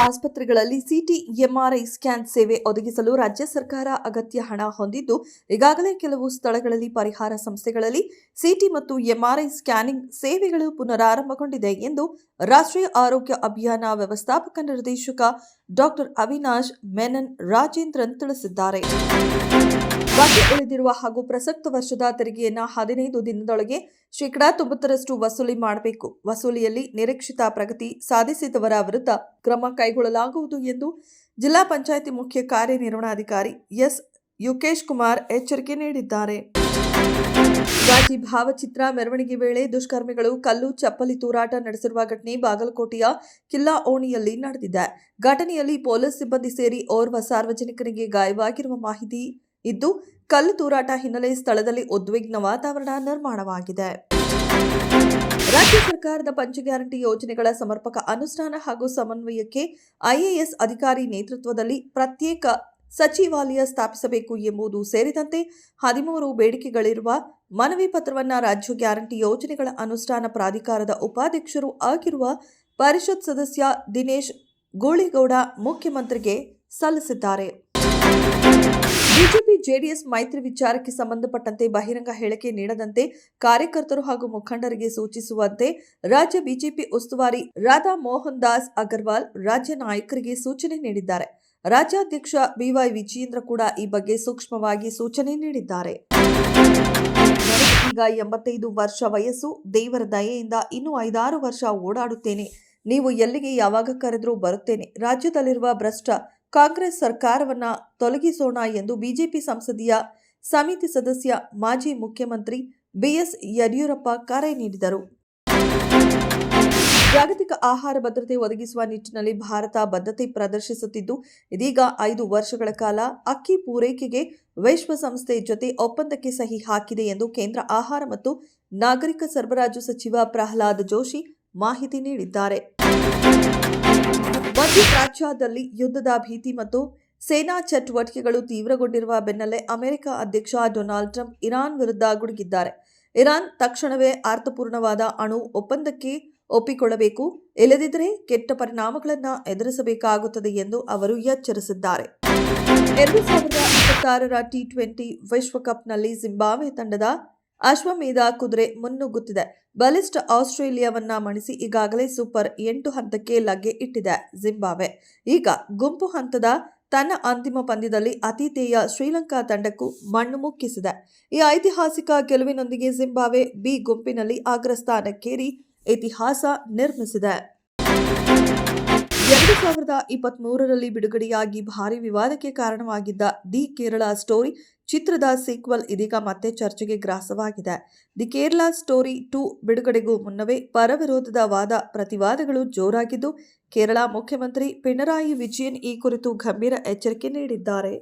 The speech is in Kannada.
ಆಸ್ಪತ್ರೆಗಳಲ್ಲಿ ಸಿಟಿ ಎಂಆರ್ಐ ಸ್ಕ್ಯಾನ್ ಸೇವೆ ಒದಗಿಸಲು ರಾಜ್ಯ ಸರ್ಕಾರ ಅಗತ್ಯ ಹಣ ಹೊಂದಿದ್ದು, ಈಗಾಗಲೇ ಕೆಲವು ಸ್ಥಳಗಳಲ್ಲಿ ಪರಿಹಾರ ಸಂಸ್ಥೆಗಳಲ್ಲಿ ಸಿಟಿ ಮತ್ತು ಎಂಆರ್ಐ ಸ್ಕ್ಯಾನಿಂಗ್ ಸೇವೆಗಳು ಪುನರಾರಂಭಗೊಂಡಿದೆ ಎಂದು ರಾಷ್ಟ್ರೀಯ ಆರೋಗ್ಯ ಅಭಿಯಾನ ವ್ಯವಸ್ಥಾಪಕ ನಿರ್ದೇಶಕ ಡಾ ಅವಿನಾಶ್ ಮೆನನ್ ರಾಜೇಂದ್ರನ್ ತಿಳಿಸಿದ್ದಾರೆ. ಬಾಕಿ ಉಳಿದಿರುವ ಹಾಗೂ ಪ್ರಸಕ್ತ ವರ್ಷದ ತೆರಿಗೆಯನ್ನು 15 ದಿನದೊಳಗೆ ಶೇಕಡಾ 90ರಷ್ಟು ವಸೂಲಿ ಮಾಡಬೇಕು. ವಸೂಲಿಯಲ್ಲಿ ನಿರೀಕ್ಷಿತ ಪ್ರಗತಿ ಸಾಧಿಸಿದವರ ವಿರುದ್ಧ ಕ್ರಮ ಕೈಗೊಳ್ಳಲಾಗುವುದು ಎಂದು ಜಿಲ್ಲಾ ಪಂಚಾಯಿತಿ ಮುಖ್ಯ ಕಾರ್ಯನಿರ್ವಹಣಾಧಿಕಾರಿ ಎಸ್ ಯುಕೇಶ್ ಕುಮಾರ್ ಎಚ್ಚರಿಕೆ ನೀಡಿದ್ದಾರೆ. ಗಾಜಿ ಭಾವಚಿತ್ರ ಮೆರವಣಿಗೆ ವೇಳೆ ದುಷ್ಕರ್ಮಿಗಳು ಕಲ್ಲು ಚಪ್ಪಲಿ ತೂರಾಟ ನಡೆಸಿರುವ ಘಟನೆ ಬಾಗಲಕೋಟೆಯ ಕಿಲ್ಲಾ ಓಣಿಯಲ್ಲಿ ನಡೆದಿದೆ. ಘಟನೆಯಲ್ಲಿ ಪೊಲೀಸ್ ಸಿಬ್ಬಂದಿ ಸೇರಿ ಓರ್ವ ಸಾರ್ವಜನಿಕರಿಗೆ ಗಾಯವಾಗಿರುವ ಮಾಹಿತಿ ಇದ್ದು, ಕಲ್ಲು ತೂರಾಟ ಹಿನ್ನೆಲೆ ಸ್ಥಳದಲ್ಲಿ ಉದ್ವಿಗ್ನ ವಾತಾವರಣ ನಿರ್ಮಾಣವಾಗಿದೆ. ರಾಜ್ಯ ಸರ್ಕಾರದ ಪಂಚ ಗ್ಯಾರಂಟಿ ಯೋಜನೆಗಳ ಸಮರ್ಪಕ ಅನುಷ್ಠಾನ ಹಾಗೂ ಸಮನ್ವಯಕ್ಕೆ ಐಎಎಸ್ ಅಧಿಕಾರಿ ನೇತೃತ್ವದಲ್ಲಿ ಪ್ರತ್ಯೇಕ ಸಚಿವಾಲಯ ಸ್ಥಾಪಿಸಬೇಕು ಎಂಬುದು ಸೇರಿದಂತೆ 13 ಬೇಡಿಕೆಗಳಿರುವ ಮನವಿ ಪತ್ರವನ್ನು ರಾಜ್ಯ ಗ್ಯಾರಂಟಿ ಯೋಜನೆಗಳ ಅನುಷ್ಠಾನ ಪ್ರಾಧಿಕಾರದ ಉಪಾಧ್ಯಕ್ಷರು ಆಗಿರುವ ಪರಿಷತ್ ಸದಸ್ಯ ದಿನೇಶ್ ಗೂಳಿಗೌಡ ಮುಖ್ಯಮಂತ್ರಿಗೆ ಸಲ್ಲಿಸಿದ್ದಾರೆ. ಬಿಜೆಪಿ ಜೆಡಿಎಸ್ ಮೈತ್ರಿ ವಿಚಾರಕ್ಕೆ ಸಂಬಂಧಪಟ್ಟಂತೆ ಬಹಿರಂಗ ಹೇಳಿಕೆ ನೀಡದಂತೆ ಕಾರ್ಯಕರ್ತರು ಹಾಗೂ ಮುಖಂಡರಿಗೆ ಸೂಚಿಸುವಂತೆ ರಾಜ್ಯ ಬಿಜೆಪಿ ಉಸ್ತುವಾರಿ ರಾಧಾ ಮೋಹನ್ ದಾಸ್ ಅಗರ್ವಾಲ್ ರಾಜ್ಯ ನಾಯಕರಿಗೆ ಸೂಚನೆ ನೀಡಿದ್ದಾರೆ. ರಾಜ್ಯಾಧ್ಯಕ್ಷ ಬಿವೈ ವಿಜಯೇಂದ್ರ ಕೂಡ ಈ ಬಗ್ಗೆ ಸೂಕ್ಷ್ಮವಾಗಿ ಸೂಚನೆ ನೀಡಿದ್ದಾರೆ. ಈಗ 85 ವರ್ಷ ವಯಸ್ಸು. ದೇವರ ದಯೆಯಿಂದ ಇನ್ನೂ 5-6 ವರ್ಷ ಓಡಾಡುತ್ತೇನೆ. ನೀವು ಎಲ್ಲಿಗೆ ಯಾವಾಗ ಕರೆದರೂ ಬರುತ್ತೇನೆ. ರಾಜ್ಯದಲ್ಲಿರುವ ಭ್ರಷ್ಟ ಕಾಂಗ್ರೆಸ್ ಸರ್ಕಾರವನ್ನ ತೊಲಗಿಸೋಣ ಎಂದು ಬಿಜೆಪಿ ಸಂಸದೀಯ ಸಮಿತಿ ಸದಸ್ಯ ಮಾಜಿ ಮುಖ್ಯಮಂತ್ರಿ ಬಿಎಸ್ ಯಡಿಯೂರಪ್ಪ ಕರೆ ನೀಡಿದರು. ಜಾಗತಿಕ ಆಹಾರ ಭದ್ರತೆ ಒದಗಿಸುವ ನಿಟ್ಟಿನಲ್ಲಿ ಭಾರತ ಬದ್ಧತೆ ಪ್ರದರ್ಶಿಸುತ್ತಿದ್ದು, ಇದೀಗ 5 ವರ್ಷಗಳ ಕಾಲ ಅಕ್ಕಿ ಪೂರೈಕೆಗೆ ವಿಶ್ವಸಂಸ್ಥೆ ಜೊತೆ ಒಪ್ಪಂದಕ್ಕೆ ಸಹಿ ಹಾಕಿದೆ ಎಂದು ಕೇಂದ್ರ ಆಹಾರ ಮತ್ತು ನಾಗರಿಕ ಸರಬರಾಜು ಸಚಿವ ಪ್ರಹ್ಲಾದ್ ಜೋಶಿ ಮಾಹಿತಿ ನೀಡಿದ್ದಾರೆ. ಮಧ್ಯಪ್ರಾಚ್ಯದಲ್ಲಿ ಯುದ್ಧದ ಭೀತಿ ಮತ್ತು ಸೇನಾ ಚಟುವಟಿಕೆಗಳು ತೀವ್ರಗೊಂಡಿರುವ ಬೆನ್ನಲ್ಲೇ ಅಮೆರಿಕ ಅಧ್ಯಕ್ಷ ಡೊನಾಲ್ಡ್ ಟ್ರಂಪ್ ಇರಾನ್ ವಿರುದ್ಧ ಗುಡುಗಿದ್ದಾರೆ. ಇರಾನ್ ತಕ್ಷಣವೇ ಅರ್ಥಪೂರ್ಣವಾದ ಅಣು ಒಪ್ಪಂದಕ್ಕೆ ಒಪ್ಪಿಕೊಳ್ಳಬೇಕು, ಇಲ್ಲದಿದ್ದರೆ ಕೆಟ್ಟ ಪರಿಣಾಮಗಳನ್ನು ಎದುರಿಸಬೇಕಾಗುತ್ತದೆ ಎಂದು ಅವರು ಎಚ್ಚರಿಸಿದ್ದಾರೆ. 2026ರ ಟಿ20 ವಿಶ್ವಕಪ್ನಲ್ಲಿ ಜಿಂಬಾಬ್ವೆ ತಂಡದ ಅಶ್ವಮೇಧ ಕುದುರೆ ಮುನ್ನುಗ್ಗುತ್ತಿದೆ. ಬಲಿಷ್ಠ ಆಸ್ಟ್ರೇಲಿಯಾವನ್ನ ಮಣಿಸಿ ಈಗಾಗಲೇ ಸೂಪರ್ 8 ಹಂತಕ್ಕೆ ಲಗ್ಗೆ ಇಟ್ಟಿದೆ ಜಿಂಬಾಬ್ವೆ. ಈಗ ಗುಂಪು ಹಂತದ ತನ್ನ ಅಂತಿಮ ಪಂದ್ಯದಲ್ಲಿ ಆತಿಥೇಯ ಶ್ರೀಲಂಕಾ ತಂಡಕ್ಕೂ ಮಣ್ಣು ಮುಕ್ಕಿಸಿದೆ. ಈ ಐತಿಹಾಸಿಕ ಗೆಲುವಿನೊಂದಿಗೆ ಜಿಂಬಾಬ್ವೆ ಬಿ ಗುಂಪಿನಲ್ಲಿ ಅಗ್ರಸ್ಥಾನಕ್ಕೇರಿ ಇತಿಹಾಸ ನಿರ್ಮಿಸಿದೆ. 2023ರಲ್ಲಿ ಬಿಡುಗಡೆಯಾಗಿ ಭಾರೀ ವಿವಾದಕ್ಕೆ ಕಾರಣವಾಗಿದ್ದ ದಿ ಕೇರಳ ಸ್ಟೋರಿ ಚಿತ್ರದ ಸೀಕ್ವಲ್ ಇದೀಗ ಮತ್ತೆ ಚರ್ಚೆಗೆ ಗ್ರಾಸವಾಗಿದೆ. ದಿ ಕೇರಳ ಸ್ಟೋರಿ 2 ಬಿಡುಗಡೆಗೂ ಮುನ್ನವೇ ಪರವಿರೋಧದ ವಾದ ಪ್ರತಿವಾದಗಳು ಜೋರಾಗಿದ್ದು, ಕೇರಳ ಮುಖ್ಯಮಂತ್ರಿ ಪಿಣರಾಯಿ ವಿಜಯನ್ ಈ ಕುರಿತು ಗಂಭೀರ ಎಚ್ಚರಿಕೆ ನೀಡಿದ್ದಾರೆ.